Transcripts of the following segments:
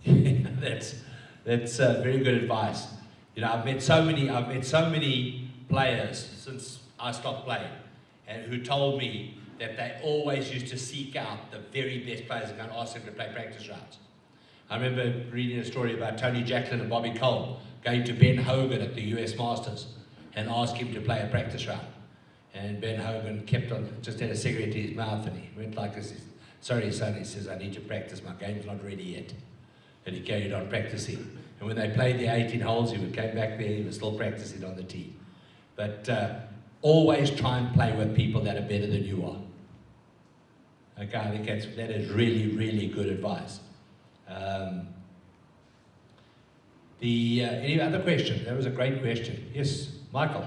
That's very good advice. You know, I've met so many players since I stopped playing, and who told me that they always used to seek out the very best players and go and ask them to play practice rounds. I remember reading a story about Tony Jacklin and Bobby Cole going to Ben Hogan at the US Masters and asked him to play a practice round. And Ben Hogan kept on, just had a cigarette in his mouth, and he went like this, "Sorry son," he says, "I need to practice, my game's not ready yet." And he carried on practicing. And when they played the 18 holes, he came back there, he was still practicing on the tee. But always try and play with people that are better than you are. Okay, I think that is really, really good advice. Any other questions? That was a great question. Yes, Michael.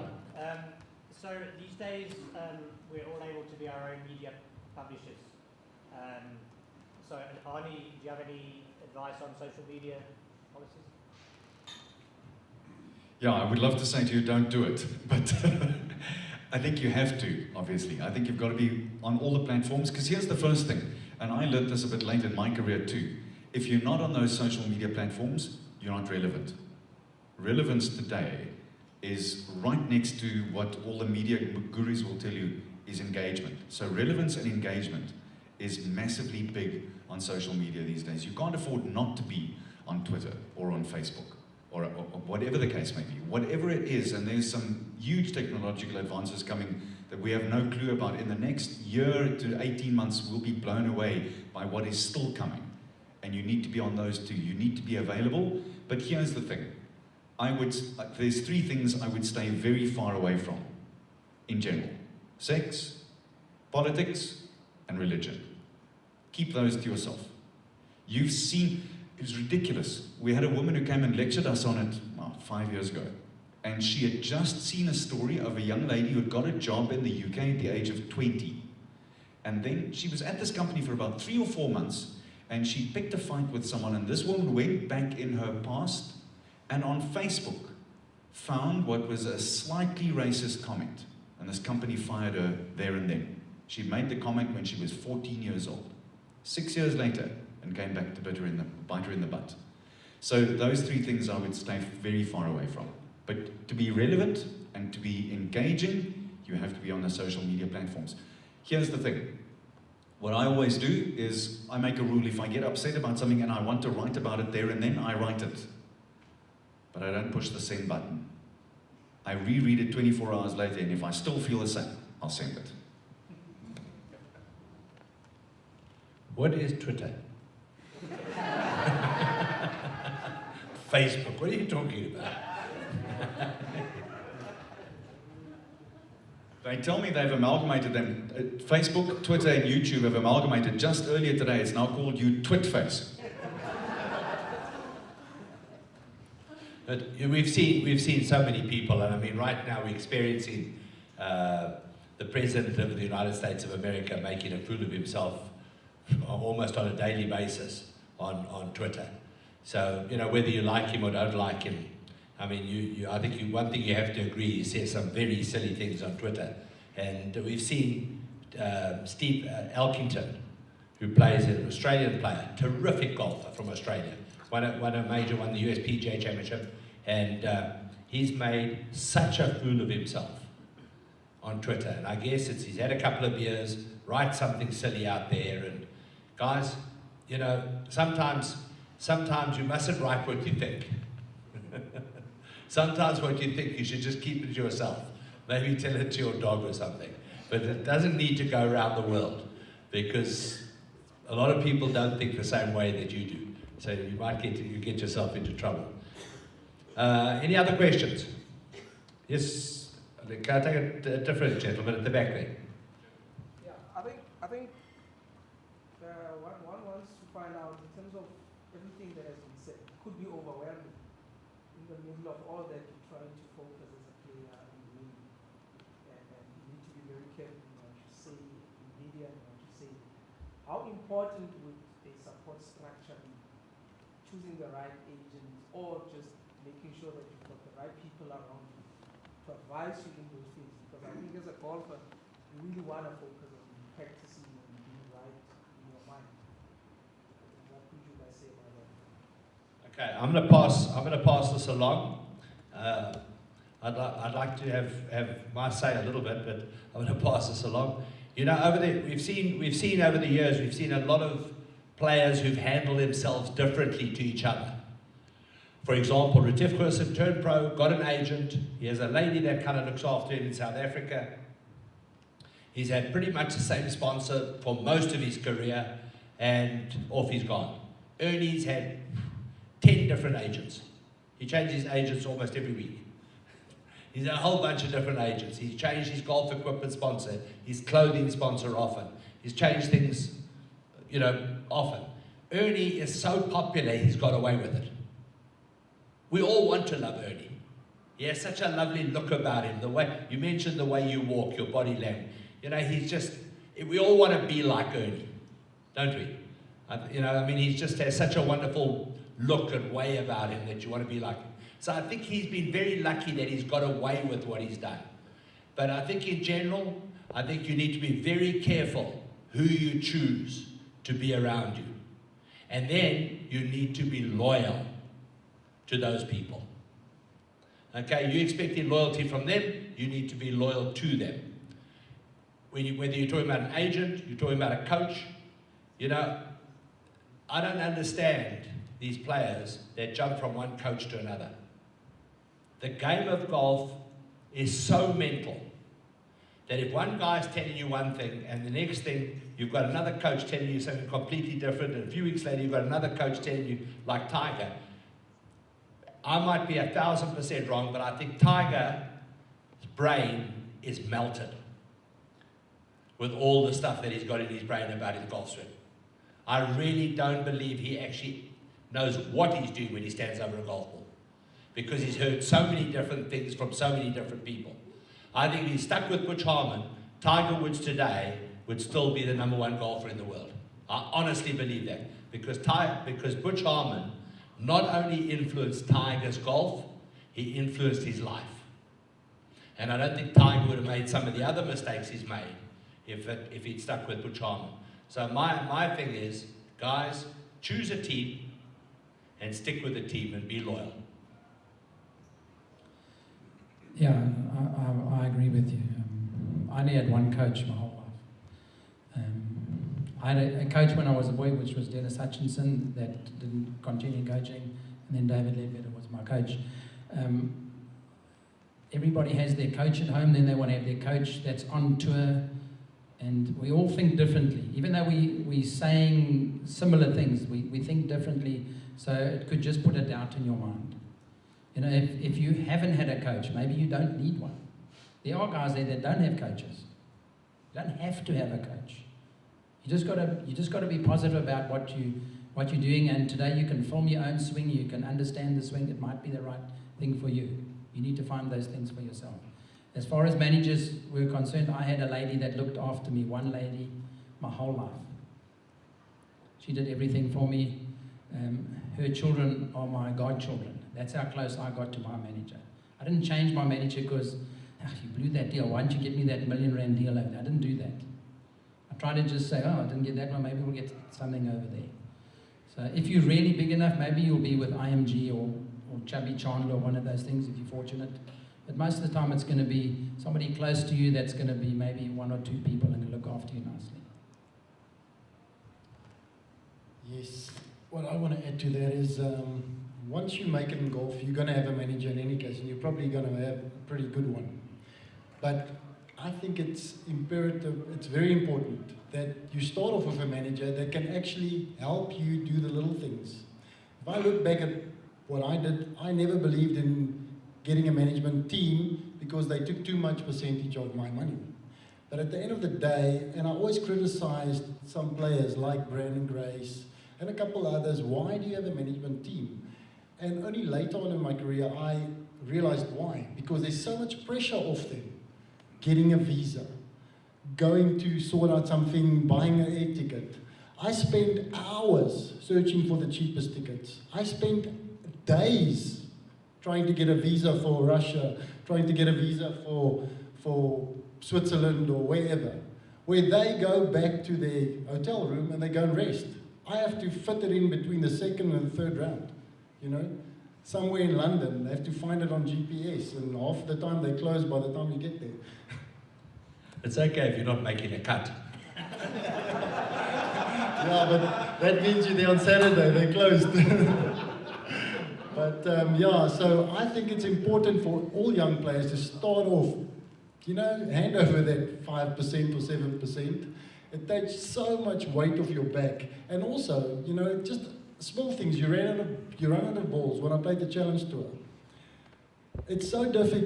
So these days, we're all able to be our own media publishers. So Arnie, do you have any advice on social media policies? Yeah, I would love to say to you, don't do it, but I think you have to, obviously. I think you've got to be on all the platforms, because here's the first thing, and I learned this a bit late in my career too. If you're not on those social media platforms, you're not relevant. Relevance today is right next to what all the media gurus will tell you is engagement. So relevance and engagement is massively big on social media these days. You can't afford not to be on Twitter or on Facebook or whatever the case may be. Whatever it is, and there's some huge technological advances coming that we have no clue about. In the next year to 18 months, we'll be blown away by what is still coming. And you need to be on those too. You need to be available. But here's the thing. There's three things I would stay very far away from in general: sex, politics, and religion. Keep those to yourself. You've seen, it's ridiculous. We had a woman who came and lectured us on it 5 years ago. And she had just seen a story of a young lady who had got a job in the UK at the age of 20. And then she was at this company for about 3 or 4 months, and she picked a fight with someone, and this woman went back in her past and on Facebook found what was a slightly racist comment, and this company fired her there and then. She made the comment when she was 14 years old. 6 years later, and came back to bite her in the butt. So those three things I would stay very far away from. But to be relevant and to be engaging, you have to be on the social media platforms. Here's the thing. What I always do is I make a rule: if I get upset about something and I want to write about it there and then, I write it. But I don't push the send button. I reread it 24 hours later, and if I still feel the same, I'll send it. What is Twitter? Facebook, what are you talking about? They tell me they've amalgamated them. Facebook, Twitter, and YouTube have amalgamated. Just earlier today, it's now called Twitface. But we've seen so many people, and I mean, right now we're experiencing the President of the United States of America making a fool of himself almost on a daily basis on Twitter. So, you know, whether you like him or don't like him, I mean, I think one thing you have to agree, he says some very silly things on Twitter. And we've seen Steve Elkington, who plays an Australian player, terrific golfer from Australia, won the US PGA Championship, and he's made such a fool of himself on Twitter. And I guess he's had a couple of beers, write something silly out there, and guys, you know, sometimes you mustn't write what you think. Sometimes what you think, you should just keep it to yourself. Maybe tell it to your dog or something. But it doesn't need to go around the world, because a lot of people don't think the same way that you do. So you might get yourself into trouble. Any other questions? Yes, can I take a different gentleman at the back there? Yeah, I think one wants to find out, in terms of everything that has been said, could be overwhelming. In the middle of all that, you're trying to focus as a player in the game. And you need to be very careful in what you say in media and what you say. How important would a support structure be? Choosing the right agent, or just making sure that you've got the right people around you to advise you in those things? Because I think as a golfer, you really want to focus on practicing and being right in your mind. What could you guys say about that? Okay, I'm going to pass this along. I'd like to have my say a little bit, but I'm going to pass this along. You know, we've seen over the years, we've seen a lot of players who've handled themselves differently to each other. For example, Retief Goosen turned pro, got an agent. He has a lady that kind of looks after him in South Africa. He's had pretty much the same sponsor for most of his career, and off he's gone. Ernie's had 10 different agents. He changes his agents almost every week. He's a whole bunch of different agents. He's changed his golf equipment sponsor, his clothing sponsor often. He's changed things, you know, often. Ernie is so popular, he's got away with it. We all want to love Ernie. He has such a lovely look about him. The way you mentioned, the way you walk, your body language. You know, he's just. We all want to be like Ernie, don't we? You know, I mean, he just has such a wonderful look and way about him that you want to be like him. So I think he's been very lucky that he's got away with what he's done. But I think in general, I think you need to be very careful who you choose to be around you. And then you need to be loyal to those people. Okay, you're expecting loyalty from them, you need to be loyal to them. Whether you're talking about an agent, you're talking about a coach, you know, I don't understand these players that jump from one coach to another. The game of golf is so mental that if one guy's telling you one thing and the next thing you've got another coach telling you something completely different, and a few weeks later you've got another coach telling you, like Tiger, I might be 1,000% wrong, but I think Tiger's brain is melted with all the stuff that he's got in his brain about his golf swing. I really don't believe he actually knows what he's doing when he stands over a golf ball, because he's heard so many different things from so many different people. I think if he's stuck with Butch Harmon, Tiger Woods today would still be the #1 golfer in the world. I honestly believe that, because Butch Harmon not only influenced Tiger's golf, he influenced his life. And I don't think Tiger would have made some of the other mistakes he's made if he'd stuck with Butch Harmon. So my thing is, guys, choose a team and stick with the team and be loyal. Yeah, I agree with you. I only had one coach my whole life. I had a coach when I was a boy, which was Dennis Hutchinson, that didn't continue coaching, and then David Ledbetter was my coach. Everybody has their coach at home, then they want to have their coach that's on tour, and we all think differently. Even though we're saying similar things, we think differently, so it could just put a doubt in your mind. You know, if you haven't had a coach, maybe you don't need one. There are guys there that don't have coaches. You don't have to have a coach. You just got to be positive about what you're doing. And today you can film your own swing. You can understand the swing. It might be the right thing for you. You need to find those things for yourself. As far as managers were concerned, I had a lady that looked after me. One lady, my whole life. She did everything for me. Her children are my godchildren. That's how close I got to my manager. I didn't change my manager because you blew that deal. Why didn't you get me that R1 million deal over there? I didn't do that. I tried to just say, oh, I didn't get that one, maybe we'll get something over there. So if you're really big enough, maybe you'll be with IMG or Chubby Chandler or one of those things if you're fortunate. But most of the time it's going to be somebody close to you that's going to be maybe 1 or 2 people and look after you nicely. Yes. What I want to add to that is once you make it in golf, you're going to have a manager in any case, and you're probably going to have a pretty good one. But I think it's imperative, it's very important that you start off with a manager that can actually help you do the little things. If I look back at what I did, I never believed in getting a management team because they took too much percentage of my money. But at the end of the day, and I always criticized some players like Brandon Grace and a couple others, why do you have a management team? And only later on in my career, I realized why. Because there's so much pressure off them. Getting a visa, going to sort out something, buying an air ticket. I spent hours searching for the cheapest tickets. I spent days trying to get a visa for Russia, trying to get a visa for Switzerland or wherever, where they go back to their hotel room and they go and rest. I have to fit it in between the second and the third round. you know, somewhere in London. They have to find it on GPS, and half the time they close by the time you get there. It's okay if you're not making a cut. Yeah, but that means you're there on Saturday, they're closed. But yeah, so I think it's important for all young players to start off, you know, hand over that 5% or 7%. It takes so much weight off your back. And also, you know, just small things. You run out of balls when I played the Challenge Tour. It's so difficult.